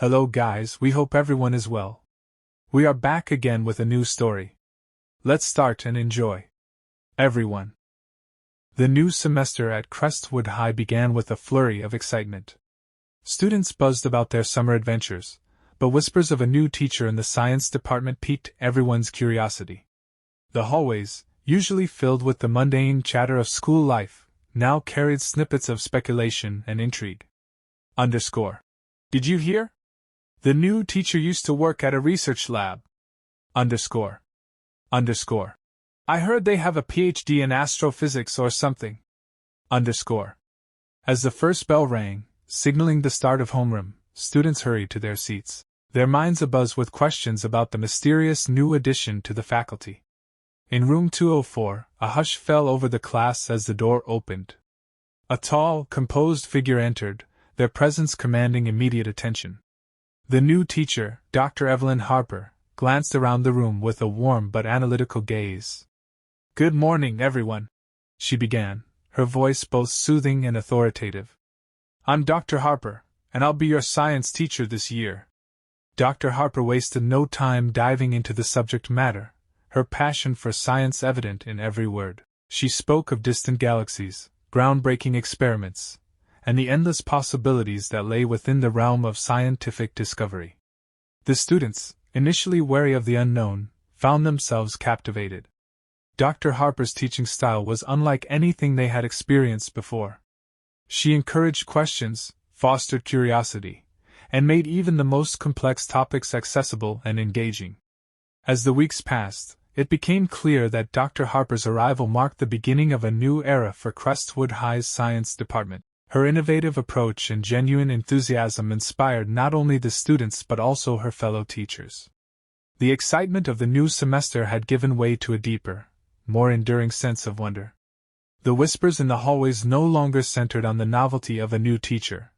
Hello guys, we hope everyone is well. We are back again with a new story. Let's start and enjoy. Everyone. The new semester at Crestwood High began with a flurry of excitement. Students buzzed about their summer adventures, but whispers of a new teacher in the science department piqued everyone's curiosity. The hallways, usually filled with the mundane chatter of school life, now carried snippets of speculation and intrigue. Did you hear? The new teacher used to work at a research lab. I heard they have a PhD in astrophysics or something. As the first bell rang, signaling the start of homeroom, students hurried to their seats, their minds abuzz with questions about the mysterious new addition to the faculty. In room 204, a hush fell over the class as the door opened. A tall, composed figure entered, their presence commanding immediate attention. The new teacher, Dr. Evelyn Harper, glanced around the room with a warm but analytical gaze. "Good morning, everyone," she began, her voice both soothing and authoritative. "I'm Dr. Harper, and I'll be your science teacher this year." Dr. Harper wasted no time diving into the subject matter, her passion for science evident in every word. She spoke of distant galaxies, groundbreaking experiments, and the endless possibilities that lay within the realm of scientific discovery. The students, initially wary of the unknown, found themselves captivated. Dr. Harper's teaching style was unlike anything they had experienced before. She encouraged questions, fostered curiosity, and made even the most complex topics accessible and engaging. As the weeks passed, it became clear that Dr. Harper's arrival marked the beginning of a new era for Crestwood High's science department. Her innovative approach and genuine enthusiasm inspired not only the students but also her fellow teachers. The excitement of the new semester had given way to a deeper, more enduring sense of wonder. The whispers in the hallways no longer centered on the novelty of a new teacher,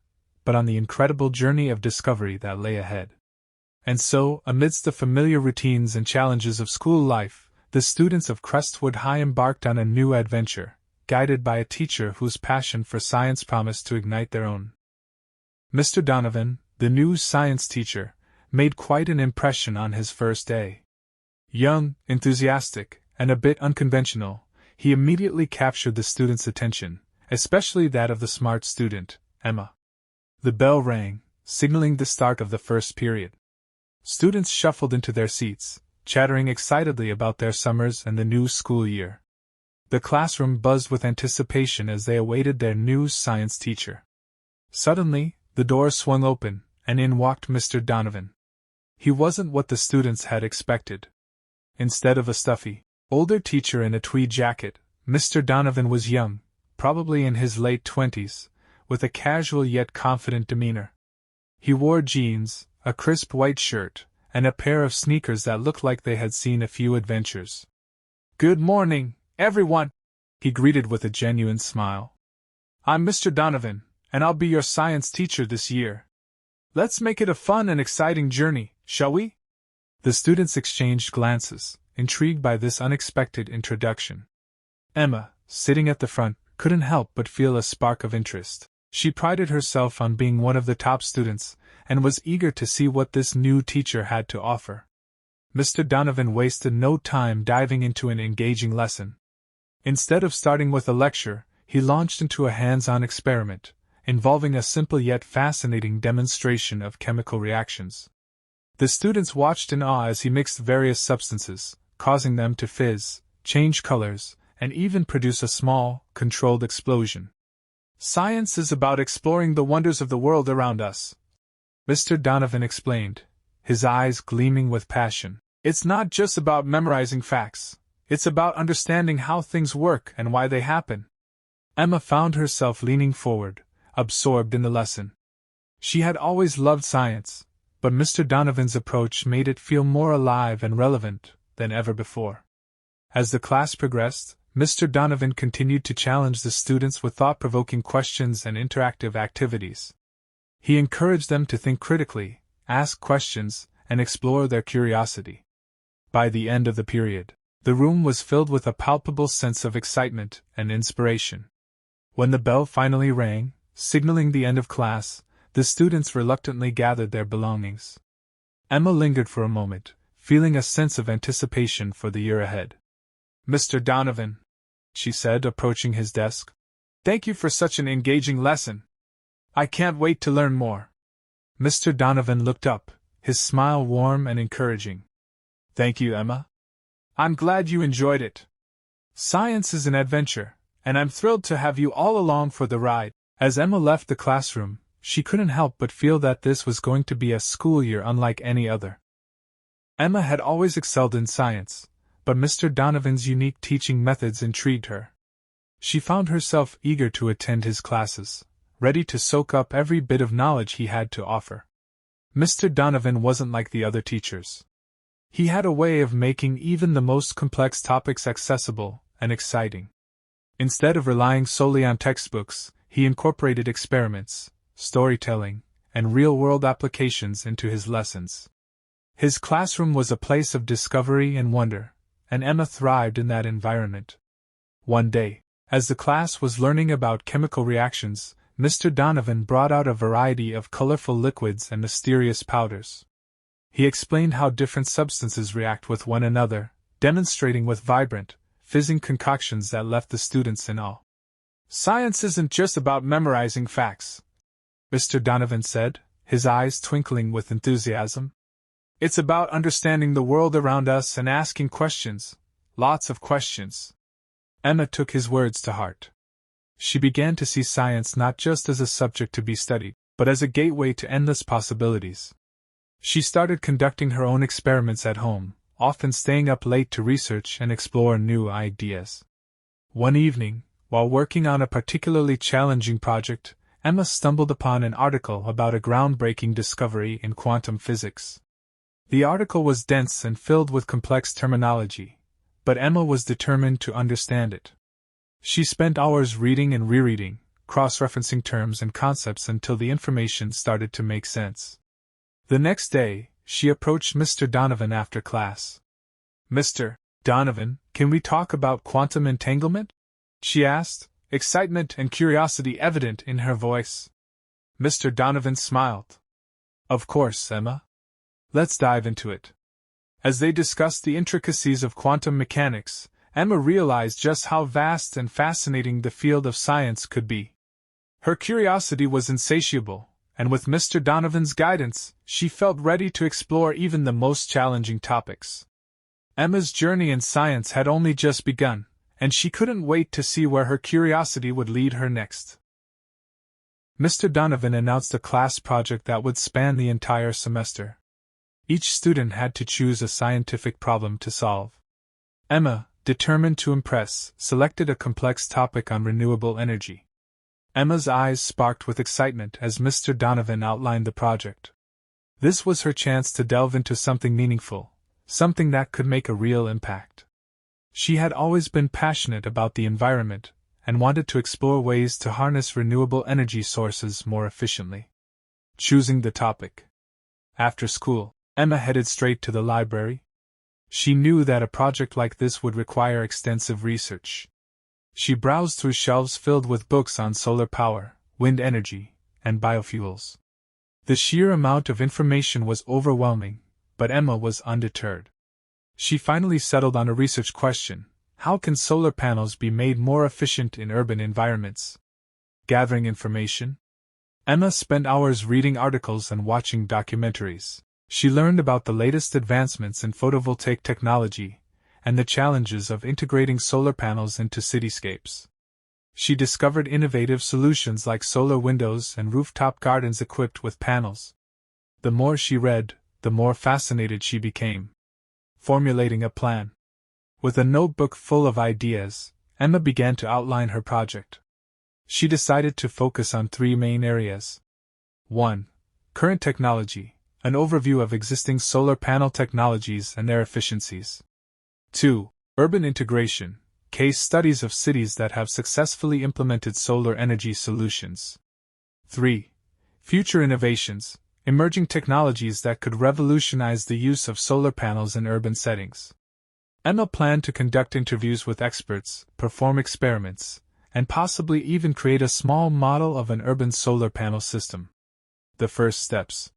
but on the incredible journey of discovery that lay ahead. And so, amidst the familiar routines and challenges of school life, the students of Crestwood High embarked on a new adventure, guided by a teacher whose passion for science promised to ignite their own. Mr. Donovan, the new science teacher, made quite an impression on his first day. Young, enthusiastic, and a bit unconventional, he immediately captured the students' attention, especially that of the smart student, Emma. The bell rang, signaling the start of the first period. Students shuffled into their seats, chattering excitedly about their summers and the new school year. The classroom buzzed with anticipation as they awaited their new science teacher. Suddenly, the door swung open, and in walked Mr. Donovan. He wasn't what the students had expected. Instead of a stuffy, older teacher in a tweed jacket, Mr. Donovan was young, probably in his late 20s, with a casual yet confident demeanor. He wore jeans, a crisp white shirt, and a pair of sneakers that looked like they had seen a few adventures. "Good morning, everyone," he greeted with a genuine smile. "I'm Mr. Donovan, and I'll be your science teacher this year. Let's make it a fun and exciting journey, shall we?" The students exchanged glances, intrigued by this unexpected introduction. Emma, sitting at the front, couldn't help but feel a spark of interest. She prided herself on being one of the top students, and was eager to see what this new teacher had to offer. Mr. Donovan wasted no time diving into an engaging lesson. Instead of starting with a lecture, he launched into a hands-on experiment, involving a simple yet fascinating demonstration of chemical reactions. The students watched in awe as he mixed various substances, causing them to fizz, change colors, and even produce a small, controlled explosion. "Science is about exploring the wonders of the world around us," Mr. Donovan explained, his eyes gleaming with passion. "It's not just about memorizing facts. It's about understanding how things work and why they happen." Emma found herself leaning forward, absorbed in the lesson. She had always loved science, but Mr. Donovan's approach made it feel more alive and relevant than ever before. As the class progressed, Mr. Donovan continued to challenge the students with thought-provoking questions and interactive activities. He encouraged them to think critically, ask questions, and explore their curiosity. By the end of the period, the room was filled with a palpable sense of excitement and inspiration. When the bell finally rang, signaling the end of class, The students reluctantly gathered their belongings. Emma lingered for a moment, feeling a sense of anticipation for the year ahead. "Mr. Donovan," she said, approaching his desk, "thank you for such an engaging lesson. I can't wait to learn more." Mr. Donovan looked up, his smile warm and encouraging. "Thank you, Emma. I'm glad you enjoyed it. Science is an adventure, and I'm thrilled to have you all along for the ride." As Emma left the classroom, she couldn't help but feel that this was going to be a school year unlike any other. Emma had always excelled in science, but Mr. Donovan's unique teaching methods intrigued her. She found herself eager to attend his classes, ready to soak up every bit of knowledge he had to offer. Mr. Donovan wasn't like the other teachers. He had a way of making even the most complex topics accessible and exciting. Instead of relying solely on textbooks, he incorporated experiments, storytelling, and real-world applications into his lessons. His classroom was a place of discovery and wonder, and Emma thrived in that environment. One day, as the class was learning about chemical reactions, Mr. Donovan brought out a variety of colorful liquids and mysterious powders. He explained how different substances react with one another, demonstrating with vibrant, fizzing concoctions that left the students in awe. "Science isn't just about memorizing facts," Mr. Donovan said, his eyes twinkling with enthusiasm. "It's about understanding the world around us and asking questions, lots of questions." Emma took his words to heart. She began to see science not just as a subject to be studied, but as a gateway to endless possibilities. She started conducting her own experiments at home, often staying up late to research and explore new ideas. One evening, while working on a particularly challenging project, Emma stumbled upon an article about a groundbreaking discovery in quantum physics. The article was dense and filled with complex terminology, but Emma was determined to understand it. She spent hours reading and rereading, cross-referencing terms and concepts until the information started to make sense. The next day, she approached Mr. Donovan after class. "Mr. Donovan, can we talk about quantum entanglement?" she asked, excitement and curiosity evident in her voice. Mr. Donovan smiled. "Of course, Emma. Let's dive into it." As they discussed the intricacies of quantum mechanics, Emma realized just how vast and fascinating the field of science could be. Her curiosity was insatiable, and with Mr. Donovan's guidance, she felt ready to explore even the most challenging topics. Emma's journey in science had only just begun, and she couldn't wait to see where her curiosity would lead her next. Mr. Donovan announced a class project that would span the entire semester. Each student had to choose a scientific problem to solve. Emma, determined to impress, selected a complex topic on renewable energy. Emma's eyes sparkled with excitement as Mr. Donovan outlined the project. This was her chance to delve into something meaningful, something that could make a real impact. She had always been passionate about the environment and wanted to explore ways to harness renewable energy sources more efficiently. Choosing the topic. After school, Emma headed straight to the library. She knew that a project like this would require extensive research. She browsed through shelves filled with books on solar power, wind energy, and biofuels. The sheer amount of information was overwhelming, but Emma was undeterred. She finally settled on a research question: how can solar panels be made more efficient in urban environments? Gathering information, Emma spent hours reading articles and watching documentaries. She learned about the latest advancements in photovoltaic technology and the challenges of integrating solar panels into cityscapes. She discovered innovative solutions like solar windows and rooftop gardens equipped with panels. The more she read, the more fascinated she became. Formulating a plan. With a notebook full of ideas, Emma began to outline her project. She decided to focus on 3 main areas. 1. Current technology, an overview of existing solar panel technologies and their efficiencies. 2. Urban integration, case studies of cities that have successfully implemented solar energy solutions. 3. Future innovations, emerging technologies that could revolutionize the use of solar panels in urban settings. Emma planned to conduct interviews with experts, perform experiments, and possibly even create a small model of an urban solar panel system. The first steps.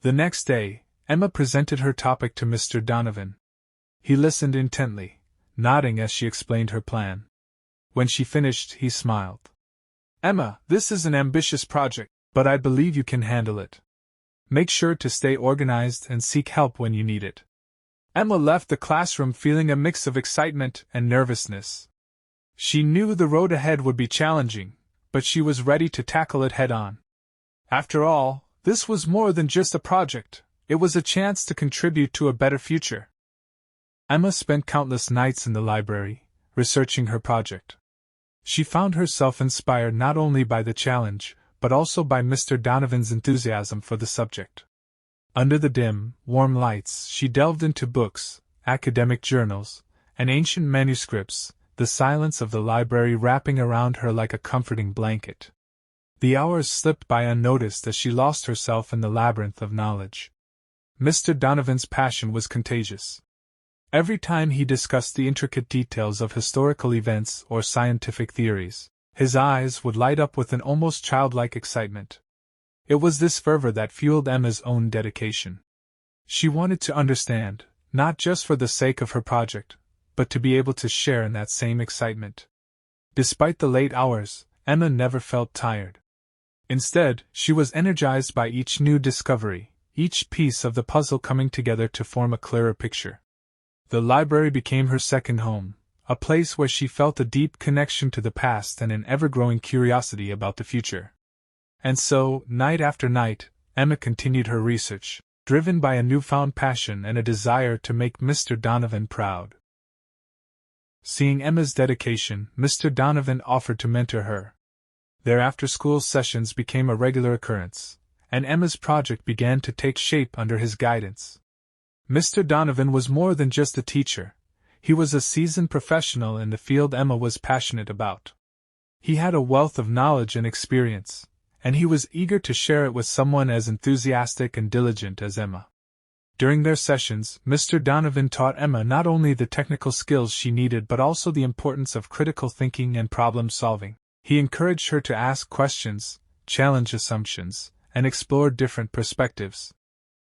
The next day, Emma presented her topic to Mr. Donovan. He listened intently, nodding as she explained her plan. When she finished, he smiled. Emma, this is an ambitious project, but I believe you can handle it. Make sure to stay organized and seek help when you need it. Emma left the classroom feeling a mix of excitement and nervousness. She knew the road ahead would be challenging, but she was ready to tackle it head-on. After all, this was more than just a project, it was a chance to contribute to a better future. Emma spent countless nights in the library, researching her project. She found herself inspired not only by the challenge, but also by Mr. Donovan's enthusiasm for the subject. Under the dim, warm lights, she delved into books, academic journals, and ancient manuscripts, the silence of the library wrapping around her like a comforting blanket. The hours slipped by unnoticed as she lost herself in the labyrinth of knowledge. Mr. Donovan's passion was contagious. Every time he discussed the intricate details of historical events or scientific theories, his eyes would light up with an almost childlike excitement. It was this fervor that fueled Emma's own dedication. She wanted to understand, not just for the sake of her project, but to be able to share in that same excitement. Despite the late hours, Emma never felt tired. Instead, she was energized by each new discovery, each piece of the puzzle coming together to form a clearer picture. The library became her second home, a place where she felt a deep connection to the past and an ever-growing curiosity about the future. And so, night after night, Emma continued her research, driven by a newfound passion and a desire to make Mr. Donovan proud. Seeing Emma's dedication, Mr. Donovan offered to mentor her. Their after-school sessions became a regular occurrence, and Emma's project began to take shape under his guidance. Mr. Donovan was more than just a teacher. He was a seasoned professional in the field Emma was passionate about. He had a wealth of knowledge and experience, and he was eager to share it with someone as enthusiastic and diligent as Emma. During their sessions, Mr. Donovan taught Emma not only the technical skills she needed but also the importance of critical thinking and problem-solving. He encouraged her to ask questions, challenge assumptions, and explore different perspectives.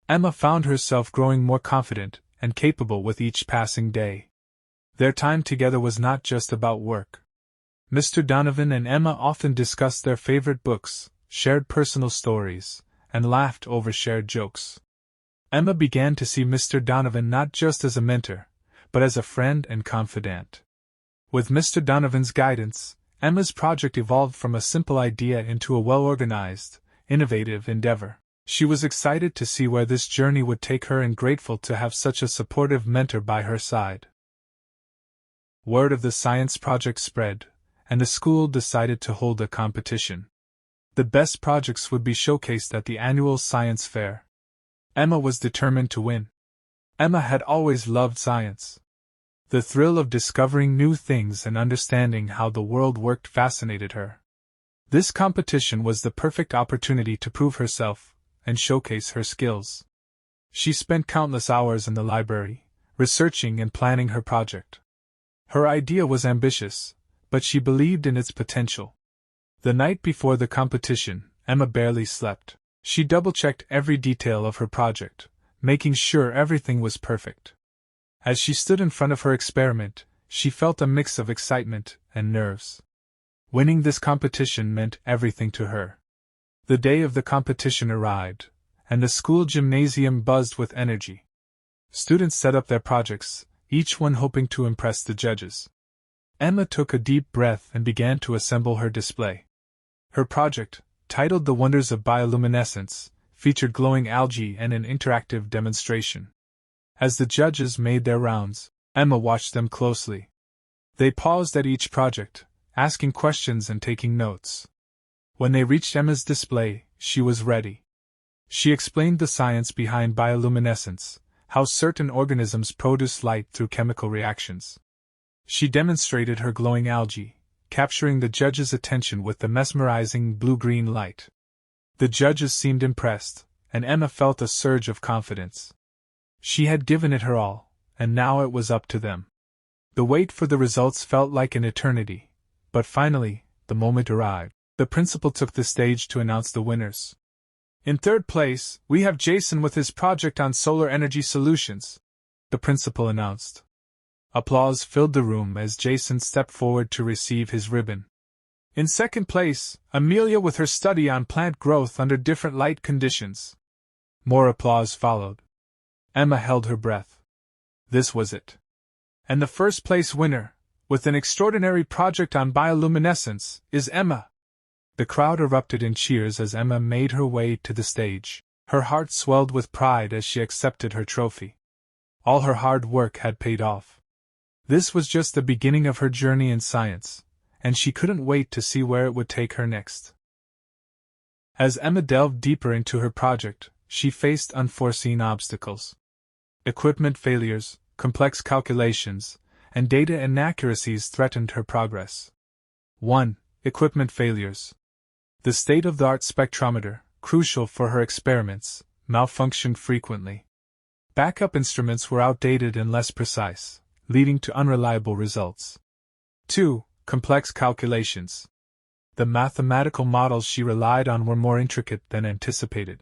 Emma found herself growing more confident and capable with each passing day. Their time together was not just about work. Mr. Donovan and Emma often discussed their favorite books, shared personal stories, and laughed over shared jokes. Emma began to see Mr. Donovan not just as a mentor, but as a friend and confidant. With Mr. Donovan's guidance, Emma's project evolved from a simple idea into a well-organized, innovative endeavor. She was excited to see where this journey would take her and grateful to have such a supportive mentor by her side. Word of the science project spread, and the school decided to hold a competition. The best projects would be showcased at the annual science fair. Emma was determined to win. Emma had always loved science. The thrill of discovering new things and understanding how the world worked fascinated her. This competition was the perfect opportunity to prove herself and showcase her skills. She spent countless hours in the library, researching and planning her project. Her idea was ambitious, but she believed in its potential. The night before the competition, Emma barely slept. She double-checked every detail of her project, making sure everything was perfect. As she stood in front of her experiment, she felt a mix of excitement and nerves. Winning this competition meant everything to her. The day of the competition arrived, and the school gymnasium buzzed with energy. Students set up their projects, each one hoping to impress the judges. Emma took a deep breath and began to assemble her display. Her project, titled The Wonders of Bioluminescence, featured glowing algae and an interactive demonstration. As the judges made their rounds, Emma watched them closely. They paused at each project, asking questions and taking notes. When they reached Emma's display, she was ready. She explained the science behind bioluminescence, how certain organisms produce light through chemical reactions. She demonstrated her glowing algae, capturing the judges' attention with the mesmerizing blue-green light. The judges seemed impressed, and Emma felt a surge of confidence. She had given it her all, and now it was up to them. The wait for the results felt like an eternity, but finally, the moment arrived. The principal took the stage to announce the winners. In third place, we have Jason with his project on solar energy solutions, the principal announced. Applause filled the room as Jason stepped forward to receive his ribbon. In second place, Amelia with her study on plant growth under different light conditions. More applause followed. Emma held her breath. This was it. And the first place winner, with an extraordinary project on bioluminescence, is Emma. The crowd erupted in cheers as Emma made her way to the stage. Her heart swelled with pride as she accepted her trophy. All her hard work had paid off. This was just the beginning of her journey in science, and she couldn't wait to see where it would take her next. As Emma delved deeper into her project, she faced unforeseen obstacles. Equipment failures, complex calculations, and data inaccuracies threatened her progress. 1. Equipment failures. The state-of-the-art spectrometer, crucial for her experiments, malfunctioned frequently. Backup instruments were outdated and less precise, leading to unreliable results. 2. Complex calculations. The mathematical models she relied on were more intricate than anticipated.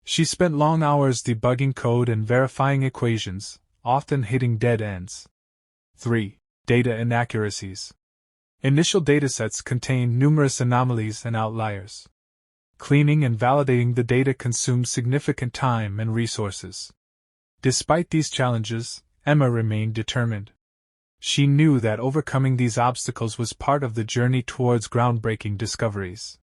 She spent long hours debugging code and verifying equations, often hitting dead ends. 3. Data inaccuracies. Initial datasets contained numerous anomalies and outliers. Cleaning and validating the data consumed significant time and resources. Despite these challenges, Emma remained determined. She knew that overcoming these obstacles was part of the journey towards groundbreaking discoveries.